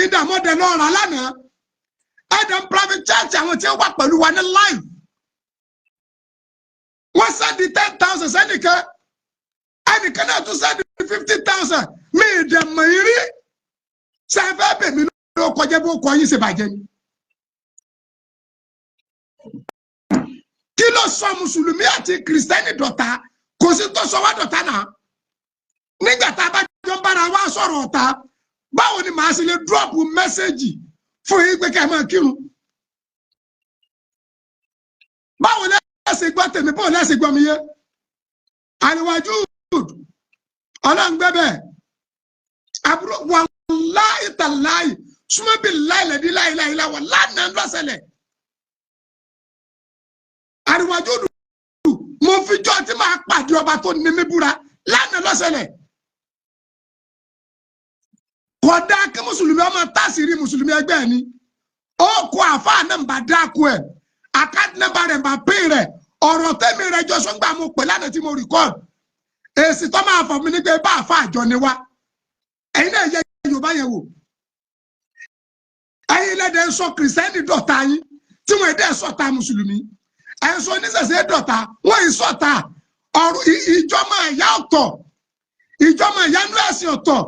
Ida mo de lo ra lana. Adam private church àwọn tí ó wà pẹ̀lú wa ní live. Wọ́n send the 10,000 sẹ́nìkan. Ẹnìkan náà tún send the 50,000. Mi ìdẹ̀ mọ̀ ìrí. Ṣé ẹ fẹ́ bẹ̀ mí ló kọjá bó kọ yín ṣe bàjẹ́ ni? Kí ló sọ Mùsùlùmí àti Kìrìsìtẹ́nì dọ̀tá? Kò sí tó sọ wá dọ̀tá náà. Nígbà tá a bá jọ ń bára wa sọ̀rọ̀ ọ̀tá, báwo ni màá ṣe lè drop mẹ́sẹ̀gì fún yín pé ká ẹ máa kírun? Báwo lẹ́sẹ̀ gbọ́ tèmi, báwo lẹ́sẹ̀ gbọ́ mi yé? Àníwájú ọlọ́ngbẹ́bẹ̀ àbúrò wàláhì tàláhì súnmọ́ bí láìlẹ̀dí láìláìlá wà lánàá lọ́sẹ̀lẹ̀. Àníwájú mo fi jọ́ tí máa pàdé ọba tó ní mi búra lánàá lọ́sẹ̀lẹ̀. Kódà kí Mùsùlùmí ọmọ tásìrí Mùsùlùmí ẹgbẹ́ ẹni. Ó kó àfáà náà bá dákú ẹ̀. Àkáàdì nọ́mbà rẹ̀ bá pè rẹ̀. Ọ̀rọ̀ tẹ́mi rẹ̀ jọ sọ́gbà mo pè lánàá tí mo rìkọ́ọ̀dù. Èsì tó máa fọ̀ mí ní pé bá àfáà àjọ ni wá. Ẹ̀yin náà yẹ Yorùbá yẹn wò. Ẹ̀yin lẹ́dẹ̀ ń sọ Kìrìsìtẹ́nì dọ̀tá yín tí wọ́n ẹ̀dẹ̀ sọ̀tá Mùsùlùmí. Ẹ̀ ń sọ oníṣẹ̀ṣẹ̀ dọ̀tá wọ́n ì sọ̀tá. Ọ̀rọ̀ ìjọmọ̀ ẹ̀yà ọ̀tọ̀. Ìjọmọ̀ ẹ̀yà nú ẹ̀sìn ọ̀tọ̀.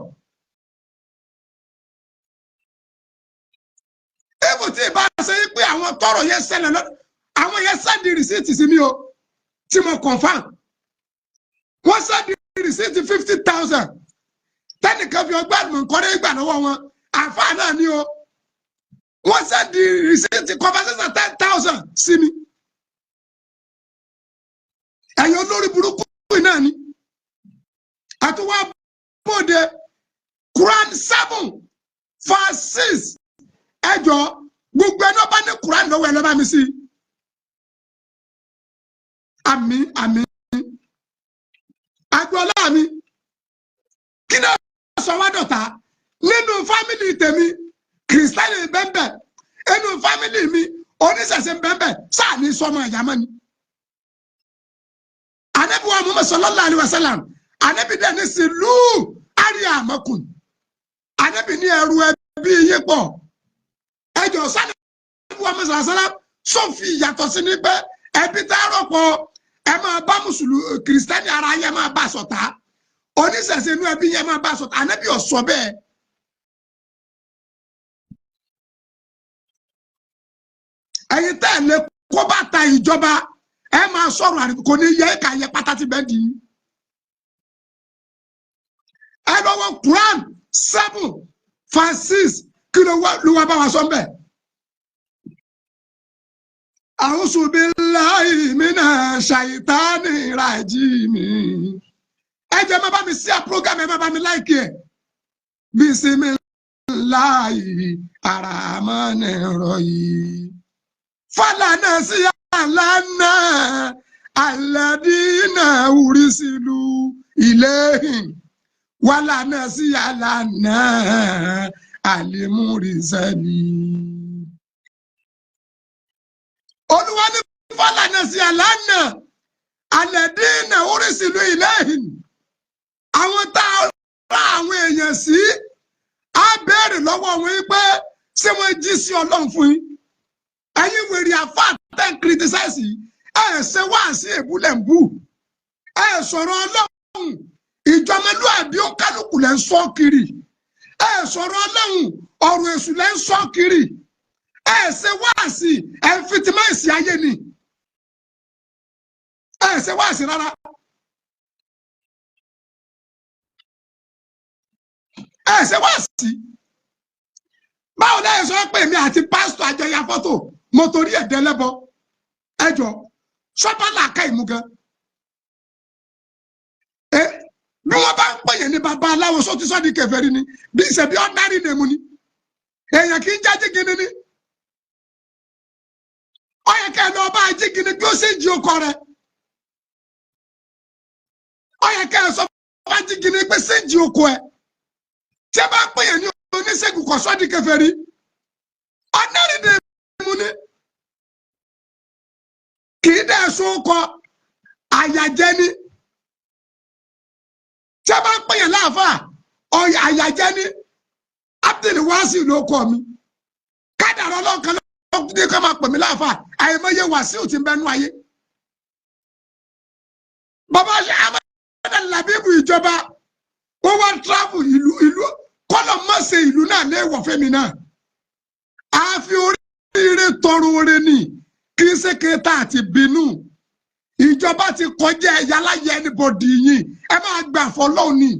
Èbò tí ìbá ṣe pé àwọn tọrọ yẹn ṣẹlẹ̀ lọ, àwọn yẹn sẹ́ndì rìsíìtì sí mi o, tí mo confirm. Wọ́n sẹ́ndì rìsíìtì 50,000. Tẹ́nìkan fi ọgbà àdùnnú kọ́rẹ́ ìgbà lọ́wọ́ wọn, àfáà náà ni o. Wọ́n sẹ́ndì rìsíìtì conversation 10,000 sí mi. Ẹ̀yin olórí burúkú náà ni. Àtúwọ́ bóde Quran 7 verse 6. Ẹjọ́ gbogbo ẹni ọba ní Quran lọ́wọ́ ẹ lọ́ba mi sí. Àmín àmín. Agboola mi. Kí ni ó sọ wá dọ̀tá? Nínú fámìlì tèmi, Kìrìsìtẹ́nì bẹ́ẹ̀ nínú fámìlì mi, oníṣẹ̀ṣẹ̀ bẹ́ẹ̀ sáà ní sọmọ ẹ̀yà mọ́ ni. Ànábì wa Muhammad sallallahu alaihi wasallam, ànábì dẹ̀ ní sílù àríyá àmọ́kùn. Ànábì ní ẹrù ẹbí yín pọ̀. Ẹjọ́ sani wa masala sọfì yàtọ̀ sí ní pé ẹbí tá a rọpò ẹ máa bá Mùsùlùmí Kìrìsìtẹ́nì ara yẹn máa bá ṣọ̀tá, oníṣẹ̀ṣẹ̀ inú ẹbí yẹn máa bá ṣọ̀tá. Ànábì ò sọ bẹ́ẹ̀. Ẹ̀yin tẹ́ ẹ lè kó bá ta ìjọba ẹ máa sọ̀rọ̀ àrùn kò ní yẹ ká yẹ pátá ti bẹ́ẹ̀ di. Ẹ lọ́wọ́ Quran 7 verse 6. Kí ló wá bá wa sọ mbẹ? A'udhu billahi minash shaitani rajim. Ẹ jẹ́ má bá mi sí program, ẹ má bá mi like ẹ. Bismillahir rahmanir rahim. Falana siyalana alladina urisilu ilayhim. Walana siyalana alimurizali. Olúwa ní fàlànà sí àlànà àlẹ́dínà orísìlú ìlẹ́yìn. Àwọn tá a rá àwọn èèyàn sí á béèrè lọ́wọ́ wọn pé ṣé wọ́n jí sí Ọlọ́run fún yín? Ẹ̀yin wèrè àfáà tẹ́ ń kìrìtìsáìsì ẹ̀ ṣe wá sí èbúlẹ̀ ń bù. Ẹ̀ sọ̀rọ̀ Ọlọ́run ìjọmọlúàbí ó kálukú lẹ́ ń sọ kiri. Ẹ sọ̀rọ̀ Ọlọ́run ọ̀rọ̀ èṣù lẹ́ ń sọ kiri. Ẹ ṣe wáàsí ẹ ń fitimáìsì ayé ni. Ẹ ṣe wáàsí rárá. Ẹ ṣe wáàsí. Báwo lẹ́yìn sọ pé èmi àti pásítọ̀ àjọyà fọ́tò mo torí ẹ̀dẹ́ lẹ́bọ? Ẹ jọ sọ́pà làákà ìmú gan. Bí wọ́n bá ń pèyàn ní bàbá aláwọ̀ sọ́tí sọ́dí kèfèrí ni bí ìṣẹ̀bí ọ̀nàrí nèmú ni èèyàn kì í jẹ́ jígini ni ó yẹ kẹ́ ẹ lọ bá jígini bí ó sì jí okọ rẹ̀ ó yẹ kẹ́ ẹ sọ bá jígini pé sì jí okọ ẹ̀ tí ẹ bá ń pèyàn ní oníṣègùn kọ̀ sọ́dí kèfèrí ọ̀nàrí nèmú ni kì í dẹ̀ sọ okọ àyàjẹ́ ni. Tí a bá ń pèyàn láàfáà ọ̀yà àyàjẹ́ ni Abdul Wasi ló kọ mi kádàrá ọlọ́kan ló ní ká máa pè mí láàfà àìmọye Wàsíù tí ń bẹnu ayé bàbá ṣe Ahmed Labeeb ìjọba wọ́n wá travel ìlú kọ́lọ̀ mọ́ ṣe ìlú náà ní ẹ̀wọ̀ fẹ́mi náà àfi oríire tọrọ oore ni kì í ṣe kéta àti bínú ìjọba ti kọjá ẹ̀yáláyé ẹnibọ̀dì yìí ẹ máa gbà fọlọ́ọ̀ ni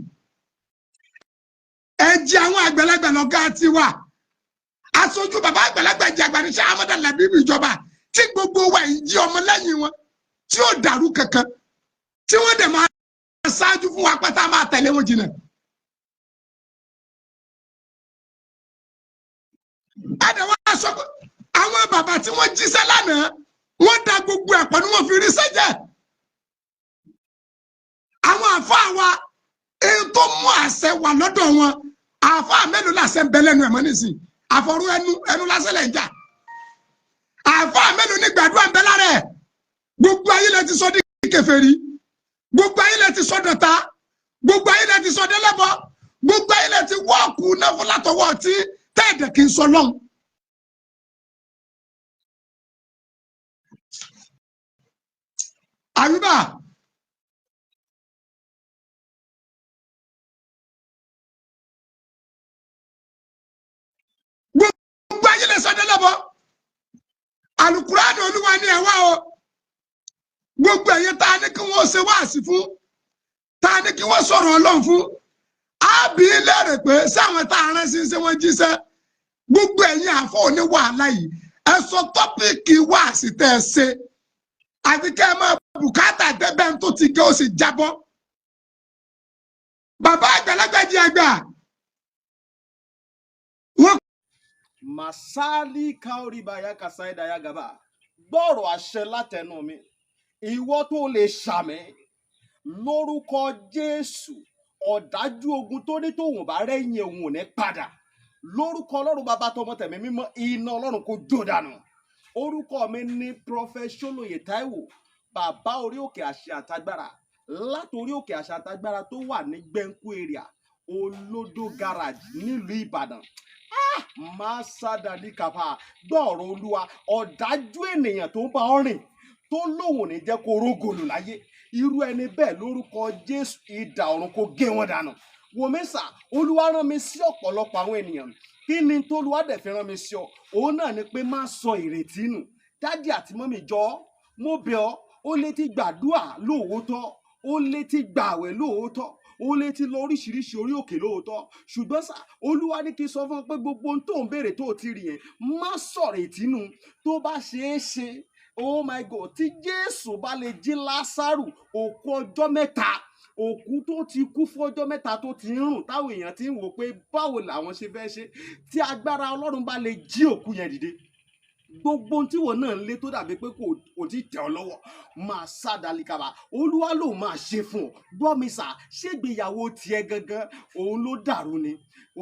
ẹ jẹ́ àwọn àgbàlagbà lọ́gá tiwa aṣojú bàbá àgbàlagbà jẹ́ àgbàníṣẹ́ Ahmed Labeeb ìjọba tí gbogbo wa ń jí ọmọ lẹ́yìn wọn tí ó dàrú kankan tí wọ́n dẹ̀ máa ṣáájú fún wa pátá máa tẹ̀lé wọn jìnnà. Àdàwọ̀ aṣọ àwọn bàbá tí wọ́n jíṣẹ́ lánàá wọ́n da gbogbo ẹ̀pọ̀ ni wọ́n fi rí sẹ́jẹ̀. Àwọn àfáà wa èyí tó mú àṣẹ wà lọ́dọ̀ wọn àfáà mélòó làṣẹ ń bẹ lẹ́nu ẹ̀mọ́ nísìn àfọ̀rú ẹnu lásẹ̀ lẹ̀ ń jà. Àfáà mélòó ní gbàdúrà ń bẹ lára ẹ̀ gbogbo ayé lẹ ti sọ di kèfèrí gbogbo ayé lẹ ti sọ dọ̀tá gbogbo ayé lẹ ti sọ dẹ́lẹ́bọ gbogbo ayé lẹ ti wọ́ọ̀kù náà fún látọwọ́ tí tẹ́ẹ̀dẹ̀ kì í sọ lọ́hùn. Àyùbá gbogbo ayé lẹ sọ dẹ́lẹ́bọ Àlùkùránì Olúwa ni ẹ wá o gbogbo ẹ̀yẹ tá a ní kí wọ́n ṣe wáàsí fún tá a ní kí wọ́n sọ̀rọ̀ Ọlọ́run fún àbí lérè pé sáwọn tá a rán sí ṣé wọ́n jíṣẹ́ gbogbo ẹ̀yin àfọ òní wàhálà yìí ẹ sọ tọ́pìkì wáàsí tẹ́ ẹ ṣe àti kẹ́ ẹ máa bùkátà débẹ̀ tó ti gé ó sì jábọ́ bàbá àgbàlagbà jí àgbà wọ́n. Masali kaoribaya kasaidaya gaba gbọ́rọ̀ àṣẹ látẹnu mi ìwọ tó lè ṣàmì lórúkọ Jésù ọ̀dájú ogun tó ní tòun bá rẹ́yìn òun ò ní padà lórúkọ Ọlọ́run bàbá tọmọ tẹ̀mí mímọ́ iná Ọlọ́run kò jó dànù orúkọ mi ní Prophet Ṣólóyè Táíwò bàbá orí òkè àṣẹ àtagbára látòrí òkè àṣẹ àtagbára tó wà ní Gbẹ́ńkú area Olódó garage nílùú Ìbàdàn Masadali kapa gbọ́ọ̀rọ̀ Olúwa ọ̀dájú ènìyàn tó ń bá ọ rìn tó lóun ò ní jẹ́ kó rógòlù láyé irú ẹni bẹ́ẹ̀ lórúkọ Jésù idà ọ̀run kó gé wọn dànù wòmísà Olúwa rán mi sí ọ̀pọ̀lọpọ̀ àwọn ènìyàn kí ni tó Olúwa dẹ̀ fi rán mi sí ọ òun náà ni pé má sọ ìrètí nù dádì àti mọ́mì jọ mo bẹ̀ ọ́ ó lè ti gbàdúrà lóòótọ́ ó lè ti gbààwẹ̀ lóòótọ́ ó lè ti lọ oríṣiríṣi orí òkè lóòótọ́ ṣùgbọ́n sá Olúwa ní kí n sọ fún ọ pé gbogbo ohun tó ń béèrè tó ti rí yẹn má sọ̀rọ̀ ìtínú tó bá ṣeé ṣe oh my God tí Jésù bá lè jí Lásárù òkú ọjọ́ mẹ́ta òkú tó ti kú fún ọjọ́ mẹ́ta tó ti ń rùn táwọn èèyàn ti ń wò pé báwo làwọn ṣe fẹ́ ṣe tí agbára Ọlọ́run bá lè jí òkú yẹn dìde gbogbo tí wọn náà ń lé tó dàbí pé kò tí tẹ̀ ọ́ lọ́wọ́ máa sádàlì kaba Olúwa ló máa ṣe fún ọ gbọ́ mi sà ṣégbéyàwó tiẹ̀ gangan òun ló dàrú ni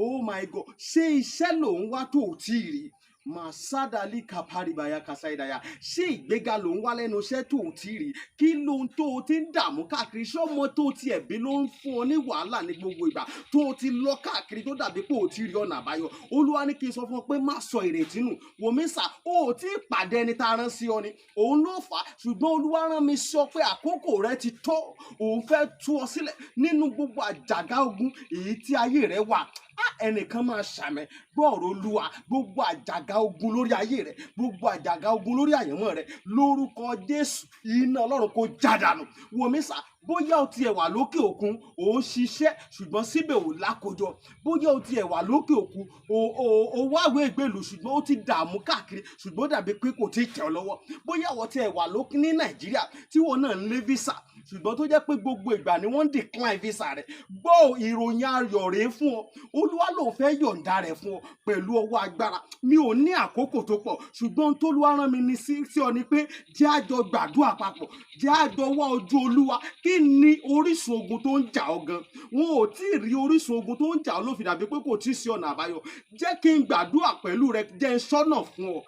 oh my God ṣé iṣẹ́ lòun wá tó tí ì rí Masadali kaparibaya kasaidaya ṣé ìgbéga ló ń wá lẹ́nu iṣẹ́ tó o ti rí kí ló ń tó o ti ń dààmú káàkiri ṣé ọmọ tó o ti ẹ̀bí ló ń fún ọ ní wàhálà ní gbogbo ìgbà tó o ti lọ káàkiri tó dàbí pé o ti rí ọ̀nà àbáyọ Olúwa ní kí n sọ fún ọ pé má sọ ìrètí nù wòmísà o ò tí ì pàdé ẹni tá a rán sí ọ ni òun ló fà á ṣùgbọ́n Olúwa rán mi sọ pé àkókò rẹ ti tó òun fẹ́ tú ọ sílẹ̀ nínú gbogbo àjàgà ogun èyí tí ayé rẹ wà ẹnìkan máa ṣàmẹ gbọ́ọ̀rọ̀ Olúwa gbogbo àjàgà ogun lórí ayé rẹ gbogbo àjàgà ogun lórí àyànmọ́ rẹ lórúkọ Jésù iná Ọlọ́run kó jádànù wòmísà bóyá o tiẹ̀ wà lókè òkun ò ń ṣiṣẹ́ ṣùgbọ́n síbẹ̀ ò lákòjọ bóyá o tiẹ̀ wà lókè òkun ò wáwé ìgbèlú ṣùgbọ́n ó ti dààmú káàkiri ṣùgbọ́n dàbí pé kò tí ì tẹ̀ ọ́ lọ́wọ́ bóyá o tiẹ̀ wà lókè ní Nàìjíríà tí wọn náà ń lé visa ṣùgbọ́n tó jẹ́ pé gbogbo ìgbà ni wọ́n ń decline visa rẹ̀ gbọ́ ìròyìn ayọ̀ rèé fún ọ Olúwa ló fẹ́ yọ̀ǹda rẹ̀ fún ọ pẹ̀lú ọwọ́ agbára mi ò ní àkókò tó pọ̀ ṣùgbọ́n tó Olúwa rán mi ní sí ọ ni pé jẹ́ àjọ gbàdúrà papọ̀ jẹ́ àjọ wá ojú Olúwa kí kí ni orísun ogun tó ń jà ọ́ gan? Wọn ò tí ì rí orísun ogun tó ń jà ọ́ ló fi dàbí pé kò tí ì sí ọ̀nà àbáyọ. Jẹ́ kí n gbàdúrà pẹ̀lú rẹ, jẹ́ n ṣọ́nà fún ọ.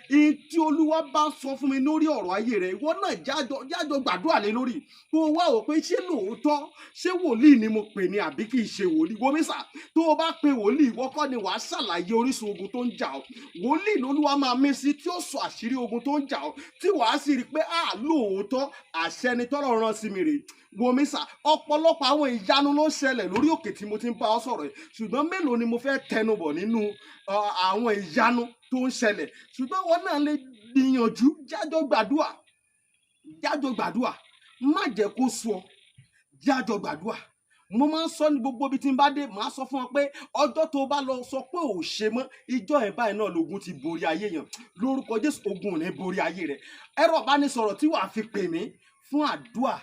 Ihun tí Olúwa bá sọ fún mi lórí ọ̀rọ̀ ayé rẹ, ìwọ náà jájọ gbàdúrà lé lórí. Kó o wá wò pé ṣé lóòótọ́, ṣé wòlíì ni mo pè ní àbí kì í ṣe wòlíì? Wòmísà, tó o bá pe wòlíì, ìwọ kọ́ ni wàá ṣàlàyé orísun ogun tó ń jà ọ́. Wòlíì lolúwa máa mí sí tí ó sọ àṣírí ogun tó ń jà ọ́, tí wàá sì rí i pé lóòótọ́ àṣẹ ni tọ́lọ́run rán sí mi rèé. Wòmísà, ọ̀pọ̀lọpọ̀ àwọn ìyanu ló ń ṣẹlẹ̀ lórí òkè tí mo ti ń bá ọ sọ̀rọ̀ yìí, ṣùgbọ́n mélòó ni mo fẹ́ tẹnubọ̀ nínú àwọn ìyanu tó ń ṣẹlẹ̀? Ṣùgbọ́n wọn náà lè gbìyànjú, jájọ gbàdúrà, má jẹ́ kó sú ọ, jájọ gbàdúrà. Mo máa ń sọ ní gbogbo ibi tí n bá dé, màá sọ fún ọ pé ọjọ́ tó bá lọ sọ pé ò ṣe mọ́, ìjọ ẹ̀ báyìí náà lógun ti borí ayé yẹn. Lórúkọ Jésù, ogun ò ní borí ayé rẹ. Ẹ̀rọ ìbánisọ̀rọ̀ tí wàá fi pè mí fún àdúrà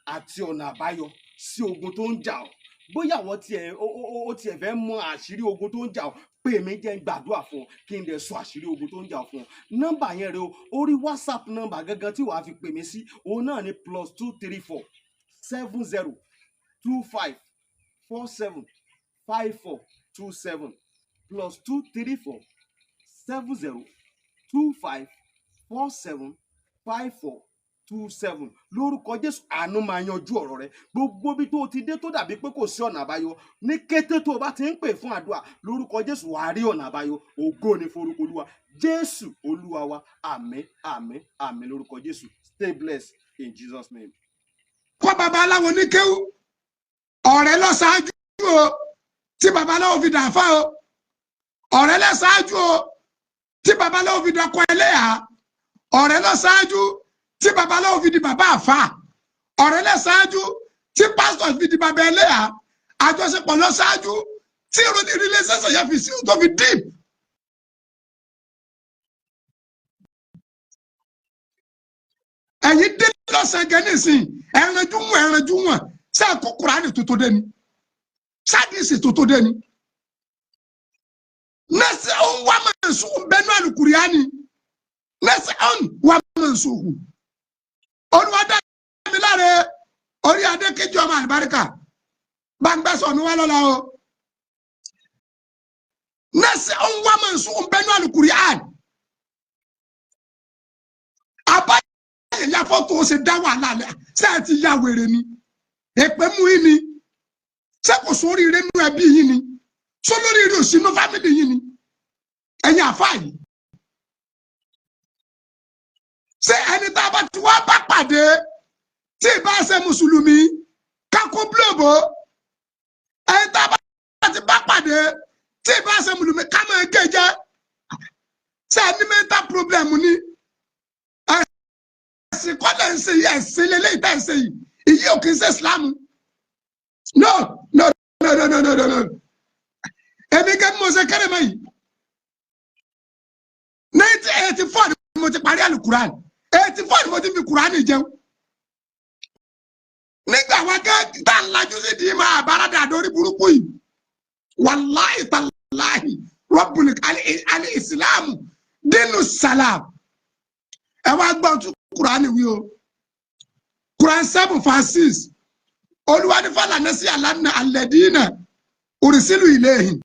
àti ọ̀nà àbáyọ sí ogun tó ń jà ọ́. Bóyá àwọn tiẹ̀ fẹ́ mọ àṣírí ogun tó ń jà ọ́, pè mí, jẹ́ n gbàdúrà fún ọ kí n dẹ̀ sọ àṣírí ogun tó ń jà ọ́ fún ọ. Nọ́mbà yẹn rẹ o, orí WhatsApp nọ́mbà gangan tí wàá fi pè mí sí, òun náà ni +234 70 25 47 54 27 +234 70 25 47 54 27. Lórúkọ Jésù, àánú máa yanjú ọ̀rọ̀ rẹ. Gbogbo bí tó ti dé tó dàbí pé kò sí ọ̀nà àbáyọ, ní kété tó o bá ti ń pè fún àdúrà, lórúkọ Jésù wàá rí ọ̀nà àbáyọ. Ògo ni forúkọ Olúwa. Jésù Olúwa wa. Àmín, àmín, àmín lórúkọ Jésù. Stay blessed in Jesus' name. Kọ́ babaláwo ní kéwú, ọ̀rẹ́ lọ ṣáájú o tí babaláwo fi dàáfà o, ọ̀rẹ́ lọ ṣáájú o tí babaláwo fi dọkọ ẹlẹ́yà, ọ̀rẹ́ lọ ṣáájú tí babaláwo fi di bàbá àfà, ọ̀rẹ́ lọ ṣáájú tí pásítọ̀ fi di bàbá ẹlẹ́yà, àjọṣepọ̀ lọ ṣáájú tí relationship yẹn fi sí tó fi deep. Ẹ̀yin dé lọ́sàn-án gẹ́nìsìn, ẹ̀rànjú wọn, ṣé àkó Kùránì tó dé ni? Ṣáàdìsì tó dé ni? Nẹ́sẹ̀ ọ̀hún wà máa ń sùn bẹ́ẹ̀ náà Al-Kùránì. Nẹ́sẹ̀ ọ̀hún wà máa ń sùn. Olúwadá mi láre orí adé kejì ọmọ àlùbáríkà. Gbàngbẹ́ sọ̀nù wá lọ́la o. Nẹ́sẹ̀ ọ̀hún wà máa ń sùn bẹ́ẹ̀ náà Al-Kùránì. Àbáyé ìyá fọ́tò ó ṣe dá wàhálà lẹ́ ṣé ẹ ti ya wèrè ni? Èpè mú yín ni? Ṣé kò sórí ire nínú ẹbí yín ni? Ṣé lórí ire ò sínú fámìlì yín ni? Ẹ̀yin àfáà yìí. Ṣé ẹni tá a bá ti wá bá pàdé tí ì bá ṣe mùsùlùmí kákó búlọ̀bù? Ẹni tá a bá ti bá pàdé tí ì bá ṣe mùsùlùmí ká máa gé jẹ? Ṣé ẹni mental problem ni? Ẹ̀sìn kọ́lẹ̀ ń ṣe yìí, ẹ̀sìn lélẹ́yìí tá ẹ̀ ṣe yìí, ìyí ò kì í ṣe Islam. No. Èmi gẹ́gẹ́ bí mo ṣe kéré mọ́ yìí. 1984 ni mo ti parí Al-Kùránì. 84 ni mo ti fi Kùránì jẹun. Nígbà wa gẹ́ tá ń lajú sí di máa báradà àdórí burúkú yìí. Wàláhì tàláhì Rabbul al-Islam dínú sàlám. Ẹ wá gbọ́n tún Kùránì wí o. Quran 7:6. Olúwa ní fàlànà sí àlànà alẹ́dínà òrìṣìlú ìléhìn.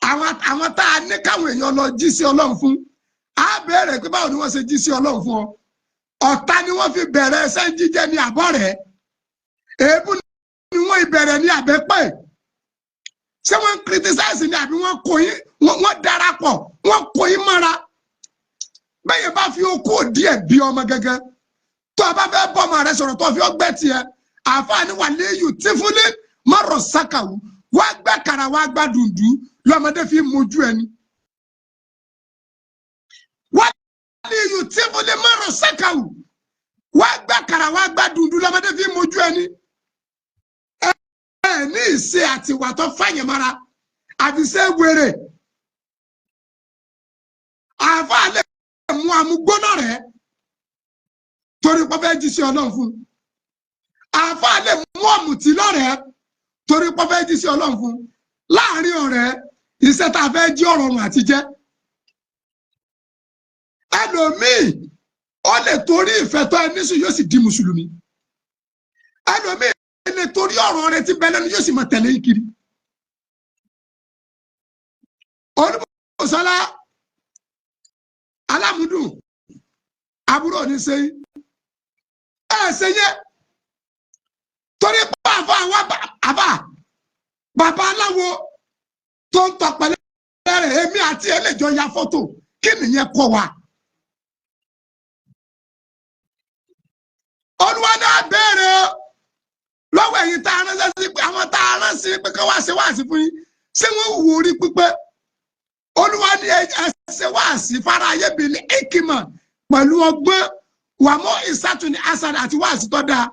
Àwọn tá a ní káwọn èèyàn lọ jí sí Ọlọ́run fún, á bẹ̀rẹ̀ pé báwo ni wọ́n ṣe jí sí Ọlọ́run fún ọ. Ọ̀tá ni wọ́n fi bẹ̀rẹ̀ ẹsẹ̀ jíjẹ ní àbọ̀ rẹ̀. Èébú ni wọ́n ìbẹ̀rẹ̀ ní àbẹ́pẹ́. Ṣé wọ́n ń criticize ni àbí wọ́n kò yín, wọ́n darapọ̀, wọ́n kò yín mọ́ra. Bẹ́ẹ̀ bá fi okó díẹ̀ bí ọmọ gẹ́gẹ́. Tó a bá fẹ́ bọ́ ọmọ rẹ sọ̀rọ̀ tó fi ọgbẹ́ tiẹ̀, àfààní wà léyù tí fúnlé mọ́rọ̀ sákàwù, wá gbẹ́ kàrà wá gbá dùndú lọ́mọdé fi mojú ẹni. Wá léyù tí fúnlé mọ́rọ̀ sákàwù, wá gbẹ́ kàrà wá gbá dùndú lọ́mọdé fi mojú ẹni. Ẹ ní ìṣe àtiwà tó fàyè mọ́ra, àti ṣe wèrè. Àfààní mú àmúgbóná rẹ̀. Torí pé fẹ́ jí sí Ọlọ́run fún. Àáfàá lè mú ọ̀mùtí lọ́rẹ̀ẹ́ torí pé fẹ́ jí sí Ọlọ́run fún. Láàárín ọ̀rẹ́, iṣẹ́ tá a fẹ́ jí ọ̀rọ̀rùn àti jẹ́. Ẹlòmíì ó lè torí ìfẹ́ tó ẹni sùn yóò sì di mùsùlùmí. ẹlòmíì lè torí ọ̀rọ̀ rẹ̀ ti bẹ lẹ́nu yóò sì máa tẹ̀lé yín kiri. Olúbùsọ́lá Alámùdùn àbúrò ní sẹ́yìn ṣeyẹ torí pé àbá bàbá aláwo tó ń tọpẹlẹ rẹ èmi àti ẹlẹjọ ya fọ́tò kí nìyẹn kọ́ wa. Olúwa náà béèrè lọ́wọ́ ẹ̀yin tá a ránṣẹ́ sí pé àwọn tá a ránṣẹ́ sí pé kí wọ́n ṣe wáàsí fún yín ṣé wọ́n wù orí pípé. Olúwa ní ẹ ṣe wáàsí fara ayé bíi ní ìkìmọ̀ pẹ̀lú ọgbọ́n wàmọ́ ìsàtúni asad àti wáàsí tó dáa.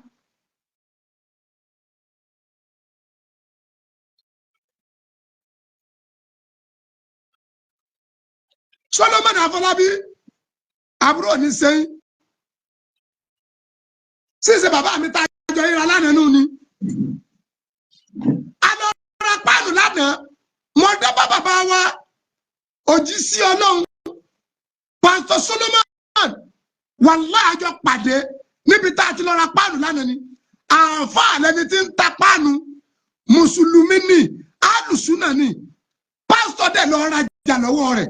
Solomon Afọlábí àbúrò ní sẹ́yìn sísè bàbá mi tá a jọ yíra lánàá nù ni. A lọ ra páànù lánàá mo dọ́bà bàbá wa òjíṣẹ́ Ọlọ́run Pastor Solomon wàlá àjọ pàdé níbi tá a ti lọ ra páànù lánàá ni. Àǹfààní lẹni tí ń ta páànù mùsùlùmí ni alùsùnà ni pásítọ̀ dẹ̀ lọ rajà lọ́wọ́ rẹ̀.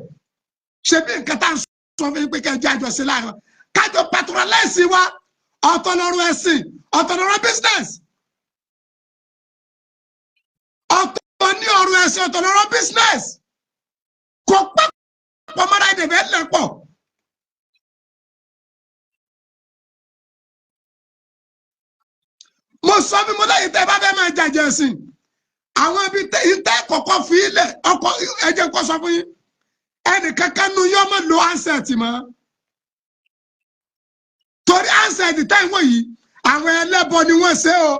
Ṣé bí nǹkan tá a sọ fún yín pé kẹjọ àjọṣe láàrin kájọ patronize wa ọ̀tọ̀ lọ́rọ̀ ẹ̀sìn ọ̀tọ̀ lọ́rọ̀ business ọ̀tọ̀ ní ọ̀rọ̀ ẹ̀sìn ọ̀tọ̀ lọ́rọ̀ business kò pápọ̀ mọ́ra ìdèbẹ̀ lẹ́pọ̀. Mo sọ bí mo lẹ́yìn tẹ́ bá fẹ́ máa jàjẹ́ ẹ̀sìn àwọn ibi tẹ́ kọ̀ọ̀kan fi ilẹ̀ ọkọ̀ ẹ̀jẹ̀ kọ́ sọ fún yín ẹnì kankan nu yọ mọ lo ansẹt mọ torí ansẹt táwọn yìí àwọn ẹlẹ́bọ ni wọ́n ṣe o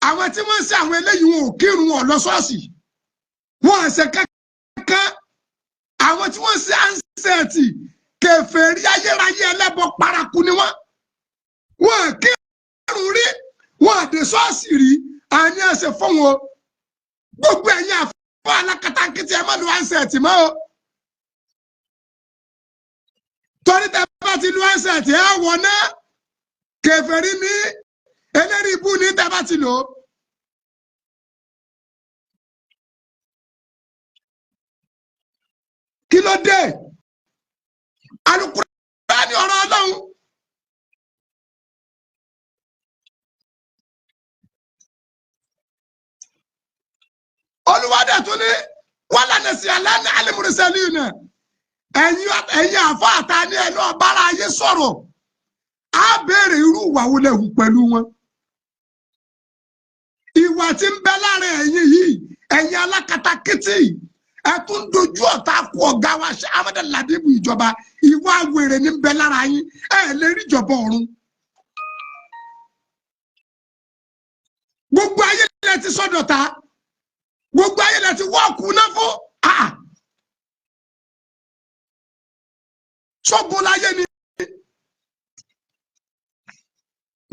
àwọn tí wọ́n ṣe àwọn eléyìí wọn ò kírun wọn lọ ṣọ́ọ̀ṣì wọn ṣe kankan àwọn tí wọ́n ṣe ansẹt kèfèrí ayérayé ẹlẹ́bọ paraku ni wọn kírun rí wọn dé ṣọ́ọ̀ṣì rí àní ẹsẹ fún wọn gbogbo ẹ̀yin àfọ alákatakítí ẹ má lo ansẹt mọ́ o. Torí tẹ bá ti lu ẹsẹ̀ tí ẹ wọ̀ náà kèfèrí ní eléri ibú ní tẹ bá ti lò ó. Kí ló dé? Al-Qur'ani ọ̀rọ̀ Ọlọ́run. Olúwa dẹ̀ tún ní wala nas'alanna al-mursalina. Ẹ̀yin àfa àta ní ẹ lọ bára ayé sọ̀rọ̀ á béèrè irú ìwà wo lẹ hù pẹ̀lú wọn. Ìwà tí ń bẹ lára ẹ̀yin yìí ẹ̀yin alákatakítí ẹ tún dojú ọ̀tá kú ọ̀gá wa ṣe Ahmed Ladibu ìjọba ìwà wèrè ní ń bẹ lára yín ẹ lè rí ìjọba ọ̀run. Gbogbo ayé lẹ ti sọ́dọ̀ta gbogbo ayé lẹ ti wọ́ọ̀kù náà fún. Ṣọ́gun láyé ni.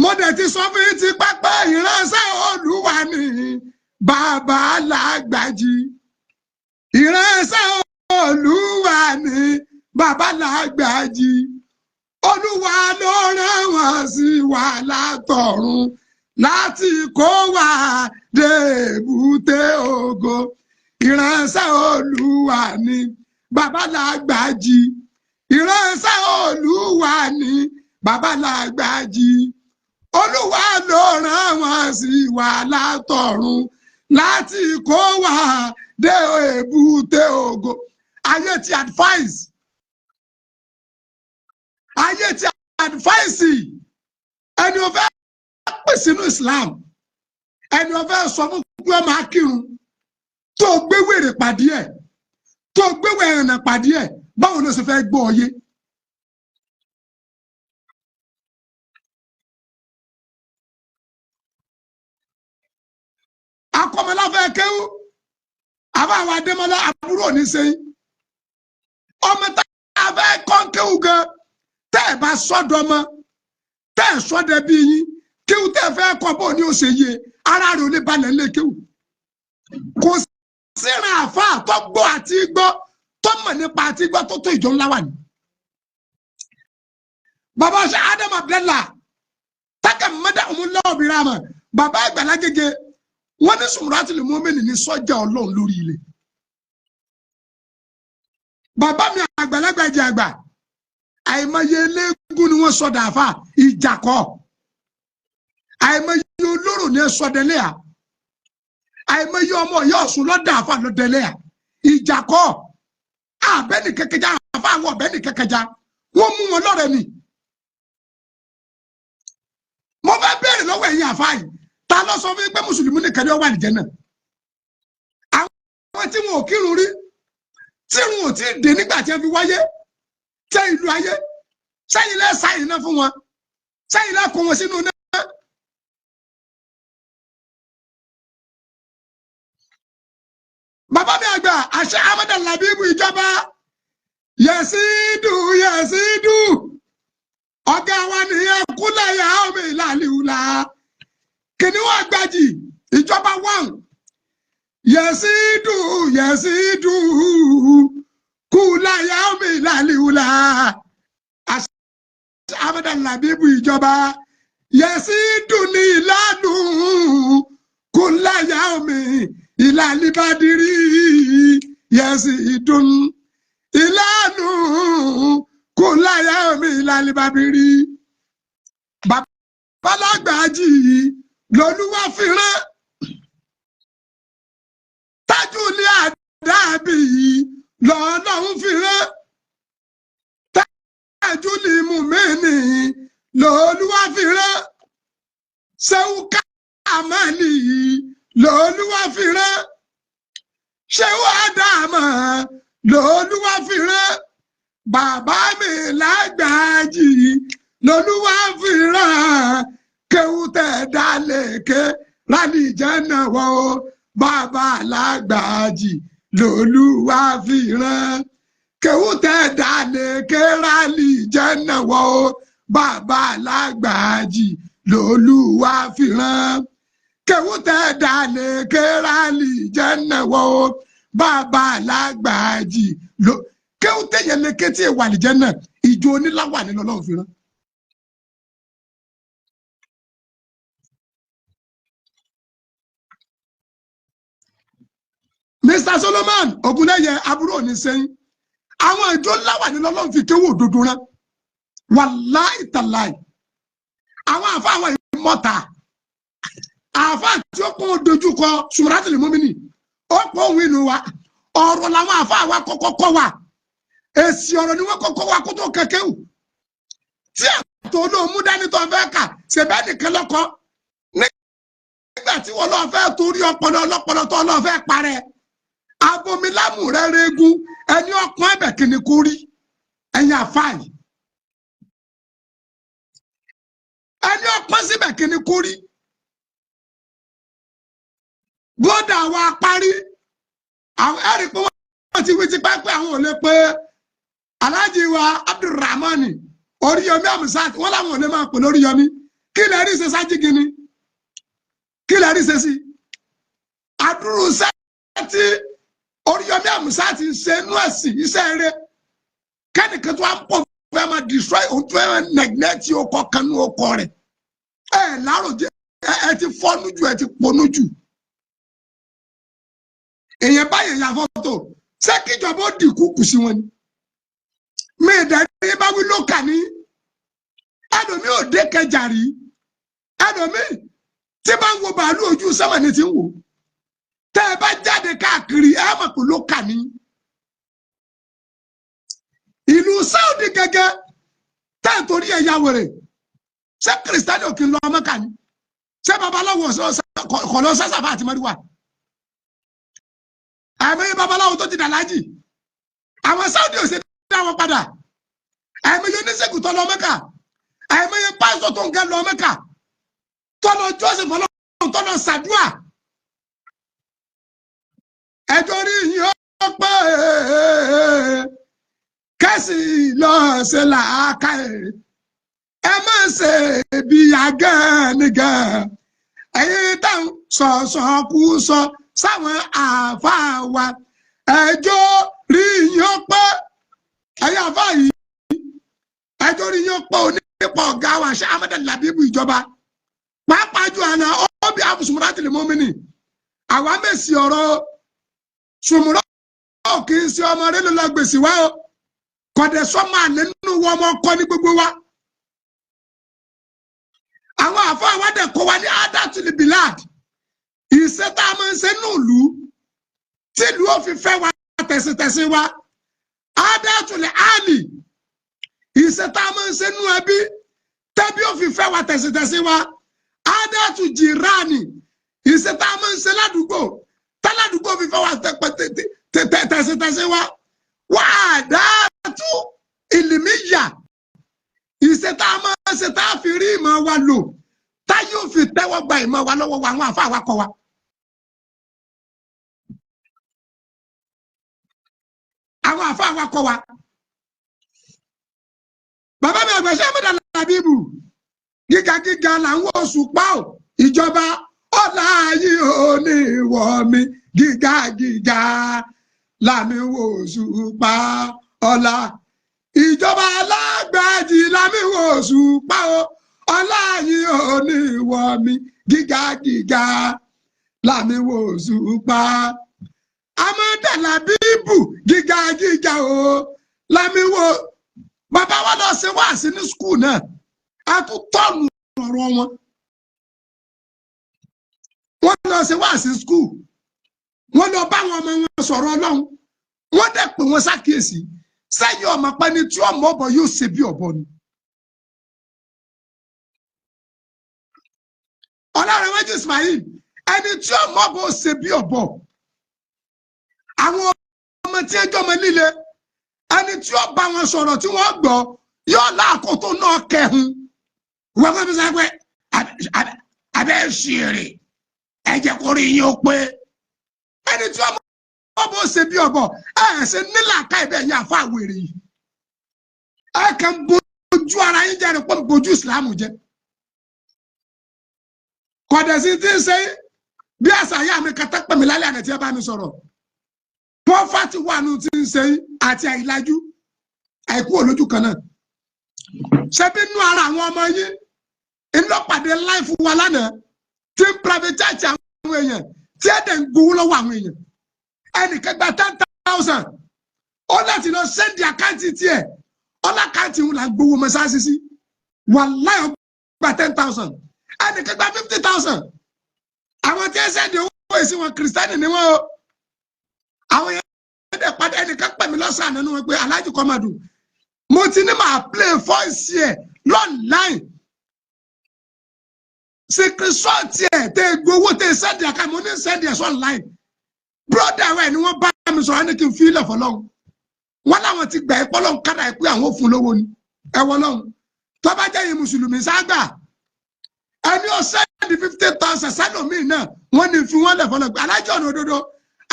Mo dẹ̀ ti sọ fún yín ti pápá ìránṣẹ́ Olúwa ni Bàbá Lágbájí. Ìránṣẹ́ Olúwa ni Bàbá Lágbájí. Olúwa ló rán wọn sí wa látọ̀run láti kó wa dé èbúté ògo. Ìránṣẹ́ Olúwa ni Bàbá Lágbájí. Ìránṣẹ́ Olúwa ni Bàbá Lágbájí. Olúwa ló rán wọn sí wa látọ̀run láti kó wa dé èbúté ògo. Ayé ti advice. Ayé ti advice. Ẹni ó fẹ́ pè sínú Islam. Ẹni ó fẹ́ sọ fún pé ó máa kírun. Tó gbé wèrè pàdé ẹ̀. Tó gbé wèrè pàdé ẹ̀. Báwo ló ṣe fẹ́ gbọ́ ọyé? Akọ́mọlá fẹ́ kéwú. Àbá àwọn Adémọ́lá àbúrò ní sẹ́yìn. Ọmọ tá a fẹ́ kọ́ kéwú gan. Tẹ́ ẹ̀ bá sọ́dọ̀ mọ́. Tẹ́ ẹ̀ sọ́dọ̀ bí yín. Kéwú tẹ́ ẹ fẹ́ kọ́ bó ni ó ṣe yé. Ara rẹ̀ ò lè balẹ̀ lé kéwú. Kò síran àfa tó gbọ́ àti gbọ́. Tọ́mọ̀ nípa àti gbọ́ tó tó ìjọ ńlá wà ní. Bàbá ṣe Adam Abdallah tákà mọ́dà òun lọ́wọ́ bí rámà bàbá Àgbàlá Gègé wọ́n ní Sùmùràtùl Mùmínì ní sọ́jà Ọlọ́run lórí ilẹ̀. bàbá mi àgbàlagbà ẹ̀jẹ̀ àgbà àìmọye eléégún ni wọ́n sọdà àfà ìjàkọ́, àìmọye olóró ni sọdẹlẹ́à, àìmọye ọmọ ìyá Ọ̀ṣun lọ́dà àfà lọ́dẹlẹ́à ìjàkọ́, àbẹ́ni kẹkẹjá àfà àwọn ọ̀bẹ́ni kẹkẹjá wọ́n mú wọn lọ́rẹ̀ ni. mo fẹ́ bẹ̀rẹ̀ lọ́wọ́ ẹ̀yin àfà yìí, ta ló sọ fún mi pé mùsùlùmí nìkan ni ó wà ní Jánnà? àwọn tí wọn ò kírun rí, tí wọn ò tí ì dé nígbà tí wọn fi wáyé tẹ ìlú ayé, sẹ́yìn lẹ́ sáyìn náà fún wọn, sẹ́yìn lẹ́ kó wọn sínú náà. bàbá mi àgbà àṣẹ Ahmed Labeeb ìjọba Yẹ̀sídù Yẹ̀sídù ọ̀gá wa nìyẹn kúlẹ̀ yà omi ìlàlíwùlà kìnìún àgbàjì ìjọba wàn Yẹ̀sídù Yẹ̀sídù kúlẹ̀ yà omi ìlàlíwùlà àṣẹ Ahmed Labeeb ìjọba Yẹ̀sídù ní ìlànà kúlẹ̀ yà omi ìlàlíbàdìrí Yẹ̀sídù ìlànà kúláyà omi ìlàlíbàdìrí. bàbá Lágbàjì lolúwa fìrán Tájúlì Àdábì lọ́lọ́run fìrán Tájúlì Mùmínì lolúwa fìrán Ṣéhù Kámálì lolúwa fìrán Ṣéhù Ádámù lolúwa fìrán bàbá mi Lágbàjì lolúwa fìrán kéwú tẹ̀ dálẹ̀ké rálìjánnà wọ̀ bàbá Lágbàjì lolúwa fìrán kéwú tẹ̀ dálẹ̀ké rálìjánnà wọ̀ bàbá Lágbàjì lolúwa fìrán kéwú tẹ̀ dálẹ̀ké rálìjánnà wọ̀ bàbá Lágbàjì ló kéwú tẹ̀yẹ lékè tí èèwà àlìjánnà ìjọ oníláwà ní lọ́lọ́run fìrán. Mr. Solomon Ogunleye àbúrò ní sẹ́yìn àwọn ìjọ láwà ní lọ́lọ́run fi kéwú òdodo rán wàláì tàláì àwọn àfa àwọn ìmọ̀ta àfa tí ó kún dojúkọ Sùmùràtùl Mùmínì ó pọ̀ òun inú wa ọ̀rọ̀ làwọn àfa àwa kọ́kọ́ kọ́ wa èsì ọ̀rọ̀ ni wọ́n kọ́kọ́ wa kó tó kẹ́kẹ́wù tí àtò olóòmú dání tó fẹ́ kà ṣèbẹ́ nìkan lọ́kọ́ nígbà tí wọ́n lọ́ọ́ fẹ́ torí ọpọlọ ọlọ́pọlọ tó lọ́ọ́ fẹ́ parẹ́ abomilámù rẹ̀ rẹ́gùn ẹni ọkàn ẹ̀bẹ̀ kìíní kú rí ẹ̀yìn àfáàyè ẹni ọkàn síbẹ̀ kìíní kú rí gbọ́dọ̀ àwọn apárí àwọn ẹ̀rí pé wọ́n ti wí ti pẹ́ pé àwọn ò lè pé Alhaji wa Abdulrahman Oríyọmí Amusat wọ́n láwọn ò lè máa pè lóríyọmí kí lè rí ṣe sájígi ni kí lè rí ṣe sí àdúrú sẹ́ẹ̀tì Oríyọmí Amusat ṣe inú ẹ̀sìn iṣẹ́ eré kẹ́nìkan tó wá ń pọ̀ fẹ́ máa destroy ohun tó fẹ́ nẹ̀gínẹ́tì ọkọ̀ kanú ọkọ̀ rẹ̀ láròjẹ ẹ ti fọ́nú jù ẹ ti ponú jù èèyàn báyìí ya fọ́tò ṣé kíjọba ó dìkú kù sí wọn ni mi ìdájí bá wí ló kà ní ẹlòmíì ò dé Kẹjà rí ẹlòmíì tí bá ń wo bàálù ojú sẹ́wọ̀n ni ti ń wò tẹ́ ẹ bá jáde káàkiri ẹ mọ̀ pé ló kà ní ìlú Saudi gẹ́gẹ́ tẹ́ ẹ torí ẹ ya wèrè ṣé kìrìsìtánì òkè lọ ọmọ kà ní ṣé babaláwo kọ̀ lọ sẹ́sàfà àti mẹ́rìwá àìmọye babaláwo tó ti dàlájì àwọn Saudi ò ṣe dá wọn padà àìmọye oníṣègùn tó lọ Mẹ́kà àìmọye pásítọ̀ tó ń gẹ́ lọ Mẹ́kà tó lọ Joseph Ọlọ́run tó lọ ṣàdúà ẹjọ́ rí yín ó pé kẹ́sì lọ ṣe làákà ẹ má ṣe bí agán nìkan ẹ̀yin táwọn sọ̀sọ̀ kú sọ sáwọn àáfàá wa ẹjọ́ rí yín ó pé ẹ̀yin àáfàá yìí ẹjọ́ rí yín ó pé onípa ọ̀gá wa ṣe Ahmed Labeeb ìjọba pàápàá jù àná ó bí àfùsùmùrà tìlẹ̀ mọ́mìnì àwa mèsì ọ̀rọ̀ sùmùrà kì í ṣe ọmọ rẹ ló lọ gbèsè wá o kọ̀dẹ̀ sọ́mọ àlẹ́ nínú wọn ọmọ ọkọ ní gbogbo wa àwọn àfọ àwádẹ kọ wa ní adatuli bilad ìṣe tá a máa ń ṣe nùlù tìlú ó fi fẹ́ wa tẹ̀sítẹ̀sí wa adatuli ali ìṣe tá a máa ń ṣe nù ẹbí tẹ́bí ó fi fẹ́ wa tẹ̀sítẹ̀sí wa adatu jirani ìṣe tá a máa ń ṣe ládùúgbò táládùúgbò fi fẹ́ wa tẹ̀sítẹ̀sí wa wà á dátú ìlìmíyà ìṣe tá a máa ń ṣe tá a fi rí ìmọ̀ wa lò tá yóò fi tẹ́wọ́ gba ìmọ̀ wa lọ́wọ́ wa àwọn àfa àwakọ̀ wa. àwọn àfa àwakọ̀ wa. bàbá mi àgbẹ̀ṣẹ́ mi dàlá Làbíbù gíga gíga là ń wọ oṣù pa ọ́ ìjọba ọ̀la yìí ò ní ìwọ̀ mi gíga gíga làmì wọ oṣù pa ọ̀la ìjọba alágbàjì làmì wọ oṣù pa ọ́ ọ̀la yìí ò ní ìwọ̀ mi gíga gíga làmì wọ oṣù pa Amada Làbíbù gíga gíga o làmì wọ. Bàbá wa lọ ṣe wáàsí ní skul náà a tún tọ́nu ọ̀rọ̀ wọn. Wọ́n lọ ṣe wáàsí skul wọ́n lọ bá àwọn ọmọ wọn sọ̀rọ̀ Ọlọ́run wọ́n dẹ̀ pé wọ́n ṣàkíyèsí sẹ́yìn ọmọ pẹ́ni tí ọmọ ọbọ yóò ṣe bí ọ̀bọ ni. Ọlárẹ̀wájú Ismail ẹni tí ọmọ ọbọ ṣe bí ọ̀bọ àwọn ọmọ tí ẹjọ́ ọmọ líle ẹni tí ó bá wọn sọ̀rọ̀ tí wọ́n gbọ́ yóò láàkótó náà kẹhun wọ́n fẹ́ fi sọ pé abẹ́ ṣèrè ẹ̀jẹ̀ kò rí yín ó pé ẹni tí ọmọ ọbọ ṣe bí ọ̀bọ ṣe nílà ká ibẹ̀ yẹn àfa àwèrè yìí kàn bójú ara yín jẹ́ ẹ̀rọ bójú ìsìlámù jẹ́ kọ̀dẹ̀sí tí ń ṣe bí àṣà yá mi kàtà pẹ̀mí lálẹ́ àná tí ẹ bá mi sọ̀rọ̀ pọ́fàtì wà nù tí ń ṣe àti àìlájú àìkú olójú kan náà ṣebí nú ara àwọn ọmọ yín ńlọpàdé láìfù wa lánàá tí ń privatize àwọn èèyàn tí ẹ dẹ̀ ń gbowó lọ́wọ́ àwọn èèyàn ẹnìkan gba 10,000 ó láti lọ sẹ́ndì àkáǹtì tiẹ̀ ọlákáǹtì ń là ń gbowó mọ́sáàsì sí wàláhì gba 10,000 ẹnìkan gba 50,000 àwọn tí ẹ sẹ́ndì owó èsì wọn kìrìsìtẹ́nì ni wọ́n o. Àwọn yẹn dẹ̀ padà ẹnìkan pè mí lọ́sàn-án nínú wọn pé Alhaji Komadu mo ti ní máa play voice ẹ̀ lọ́nláìn screenshot ẹ̀ tẹ́ gbowó tẹ́ sẹ́ndì àká mo ní sẹ́ndì ẹ̀ sọ́nláìn brother ẹ̀ ni wọ́n bá mi sọ̀rọ̀ ní kí n fi ilẹ̀ fọlọ́hún wọ́n láwọn ti gbà ẹ́ pọ́lọ́hún kádà ẹ̀ pé àwọn òfin lówó ni ẹ wọ́n lọ́hún tó bá jẹ́ yìí mùsùlùmí ságbà ẹni ó sẹ́ndì 50,000 sálòmíì náà wọ́n ní fi wọ́n lẹ̀ fọlọ́hún Alhaji ọ̀nà òdodo